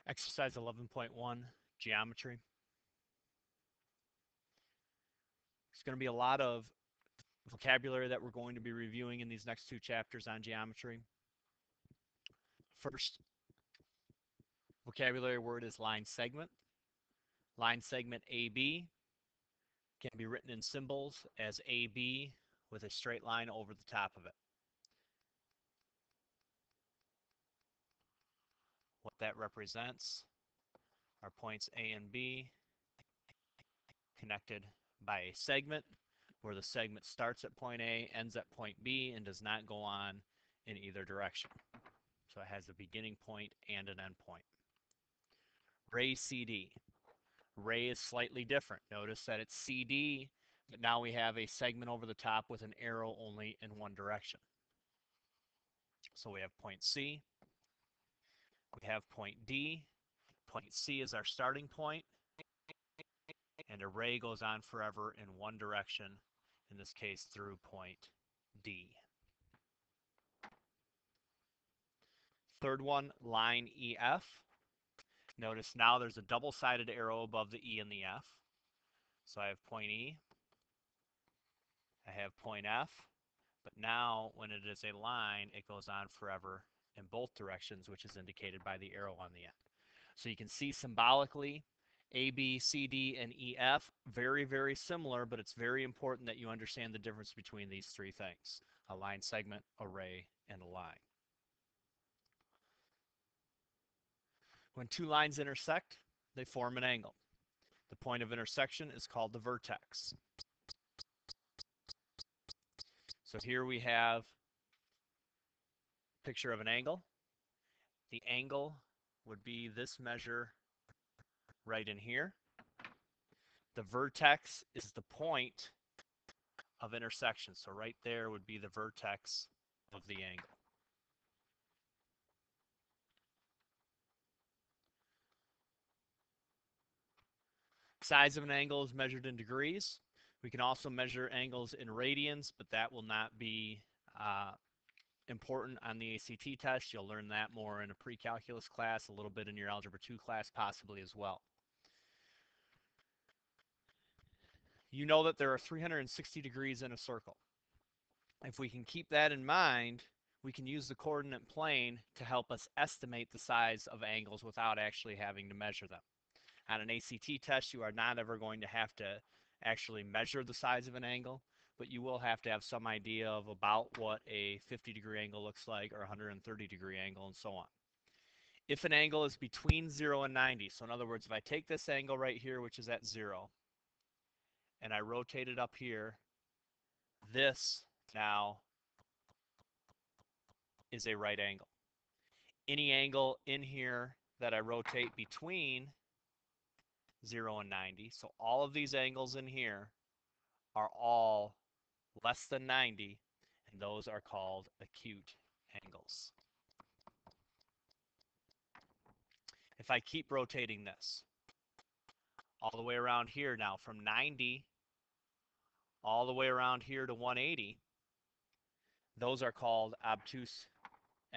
Exercise 11.1, geometry. It's going to be a lot of vocabulary that we're going to be reviewing in these next two chapters on geometry. First vocabulary word is line segment. Line segment AB can be written in symbols as AB with a straight line over the top of it. What that represents are points A and B connected by a segment, where the segment starts at point A, ends at point B, and does not go on in either direction. So it has a beginning point and an end point. Ray CD. Ray is slightly different. Notice that it's CD, but now we have a segment over the top with an arrow only in one direction. So we have point C. We have point D. Point C is our starting point, and a ray goes on forever in one direction, in this case through point D. Third one, line EF. Notice now there's a double-sided arrow above the E and the F. So I have point E, I have point F, but now when it is a line, it goes on forever in both directions, which is indicated by the arrow on the end. So you can see symbolically, A, B, C, D, and E, F, very, very similar, but it's very important that you understand the difference between these three things: a line segment, a ray, and a line. When two lines intersect, they form an angle. The point of intersection is called the vertex. So here we have a picture of an angle. The angle would be this measure right in here. The vertex is the point of intersection. So right there would be the vertex of the angle. Size of an angle is measured in degrees. We can also measure angles in radians, but that will not be important on the ACT test. You'll learn that more in a pre-calculus class, a little bit in your Algebra 2 class possibly as well. You know that there are 360 degrees in a circle. If we can keep that in mind, we can use the coordinate plane to help us estimate the size of angles without actually having to measure them. On an ACT test, you are not ever going to have to actually measure the size of an angle, but you will have to have some idea of about what a 50-degree angle looks like, or a 130-degree angle, and so on. If an angle is between 0 and 90, so in other words, if I take this angle right here, which is at 0, and I rotate it up here, this now is a right angle. Any angle in here that I rotate between 0 and 90, so all of these angles in here are all less than 90, and those are called acute angles. If I keep rotating this all the way around here now, from 90 all the way around here to 180, those are called obtuse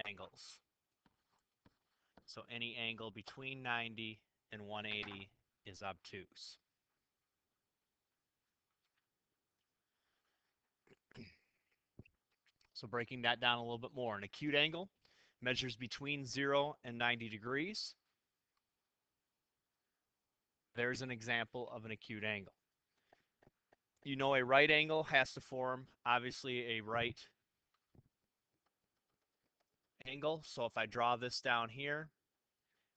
angles. So any angle between 90 and 180 is obtuse. So breaking that down a little bit more, an acute angle measures between 0 and 90 degrees. There's an example of an acute angle. You know a right angle has to form, obviously, a right angle. So if I draw this down here,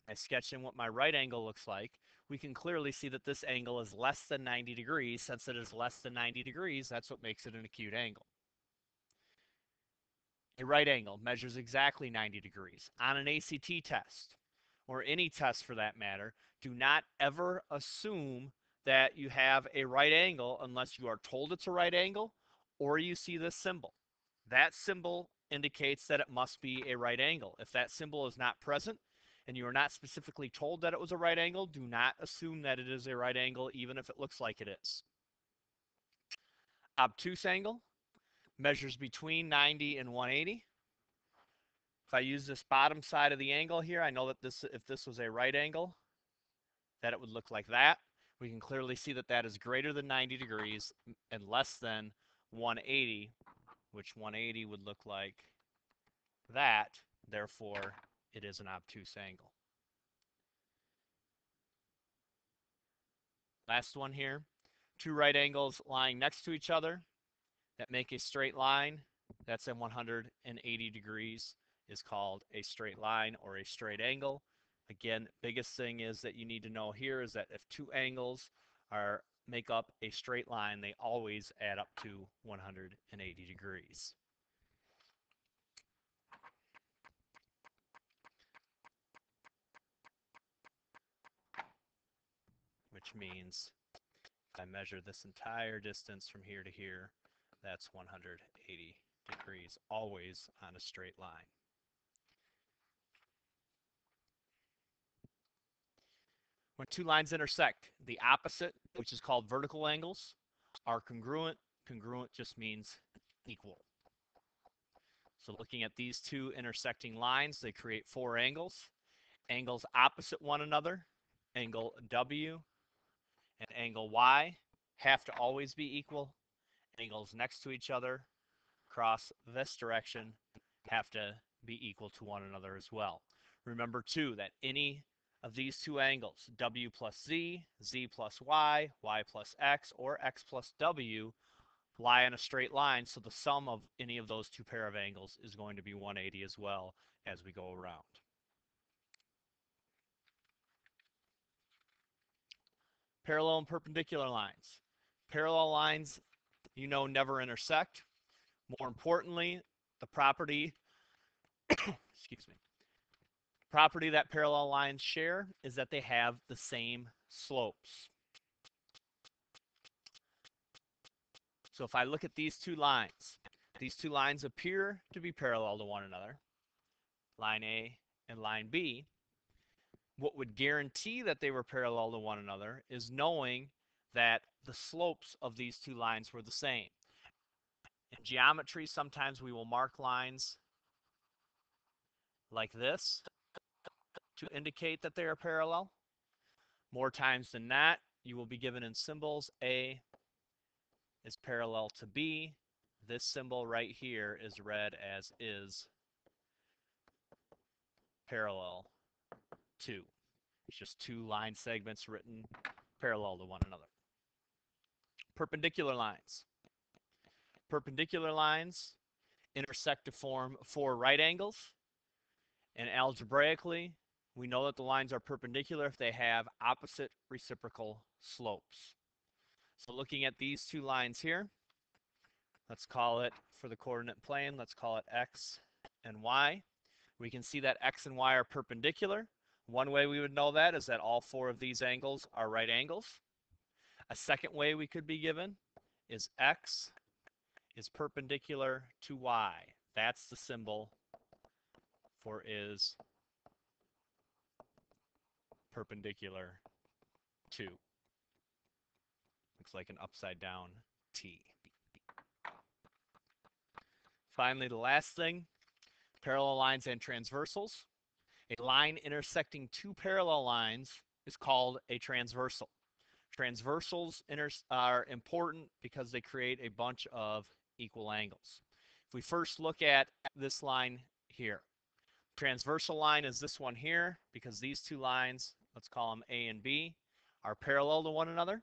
I sketch in what my right angle looks like, we can clearly see that this angle is less than 90 degrees. Since it is less than 90 degrees, that's what makes it an acute angle. A right angle measures exactly 90 degrees. On an ACT test, or any test for that matter, do not ever assume that you have a right angle unless you are told it's a right angle or you see this symbol. That symbol indicates that it must be a right angle. If that symbol is not present and you are not specifically told that it was a right angle, do not assume that it is a right angle even if it looks like it is. Obtuse angle measures between 90 and 180. If I use this bottom side of the angle here, I know that if this was a right angle, that it would look like that. We can clearly see that that is greater than 90 degrees and less than 180, which 180 would look like that. Therefore, it is an obtuse angle. Last one here. Two right angles lying next to each other that make a straight line. That's in 180 degrees is called a straight line or a straight angle. Again, biggest thing is that you need to know here is that if two angles make up a straight line, they always add up to 180 degrees. Which means if I measure this entire distance from here to here, that's 180 degrees, always on a straight line. When two lines intersect, the opposite, which is called vertical angles, are congruent. Congruent just means equal. So looking at these two intersecting lines, they create four angles. Angles opposite one another, angle W and angle Y, have to always be equal. Angles next to each other, across this direction, have to be equal to one another as well. Remember too that any of these two angles, W plus Z, Z plus Y, Y plus X, or X plus W, lie in a straight line, so the sum of any of those two pair of angles is going to be 180 as well as we go around. Parallel and perpendicular lines. Parallel lines, you know, never intersect. More importantly, the property, excuse me, property that parallel lines share is that they have the same slopes. So if I look at these two lines appear to be parallel to one another, line A and line B. What would guarantee that they were parallel to one another is knowing that the slopes of these two lines were the same. In geometry, sometimes we will mark lines like this to indicate that they are parallel. More times than not, you will be given in symbols. A is parallel to B. This symbol right here is read as is parallel to. It's just two line segments written parallel to one another. Perpendicular lines. Perpendicular lines intersect to form four right angles. And algebraically, we know that the lines are perpendicular if they have opposite reciprocal slopes. So looking at these two lines here, let's call it, for the coordinate plane, let's call it X and Y. We can see that X and Y are perpendicular. One way we would know that is that all four of these angles are right angles. A second way we could be given is X is perpendicular to Y. That's the symbol for is perpendicular to. Looks like an upside down T. Finally, the last thing, parallel lines and transversals. A line intersecting two parallel lines is called a transversal. Transversals are important because they create a bunch of equal angles. If we first look at this line here, transversal line is this one here because these two lines, let's call them A and B, are parallel to one another.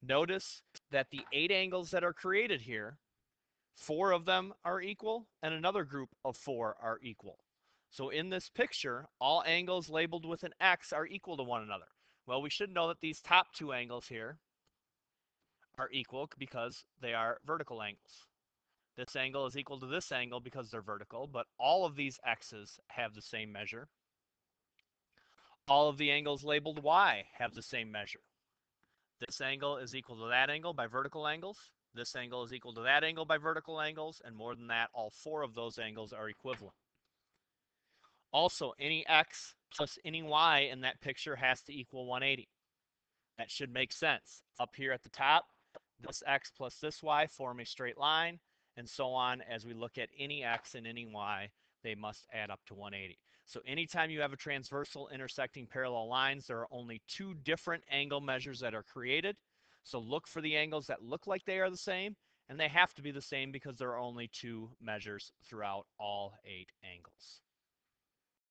Notice that the 8 angles that are created here, 4 of them are equal and another group of 4 are equal. So in this picture, all angles labeled with an X are equal to one another. Well, we should know that these top 2 angles here are equal because they are vertical angles. This angle is equal to this angle because they're vertical, but all of these X's have the same measure. All of the angles labeled Y have the same measure. This angle is equal to that angle by vertical angles. This angle is equal to that angle by vertical angles, and more than that, all 4 of those angles are equivalent. Also, any X plus any Y in that picture has to equal 180. That should make sense. Up here at the top, this X plus this Y form a straight line, and so on as we look at any X and any Y they must add up to 180. So anytime you have a transversal intersecting parallel lines, there are only two different angle measures that are created. So look for the angles that look like they are the same, and they have to be the same because there are only two measures throughout all 8 angles.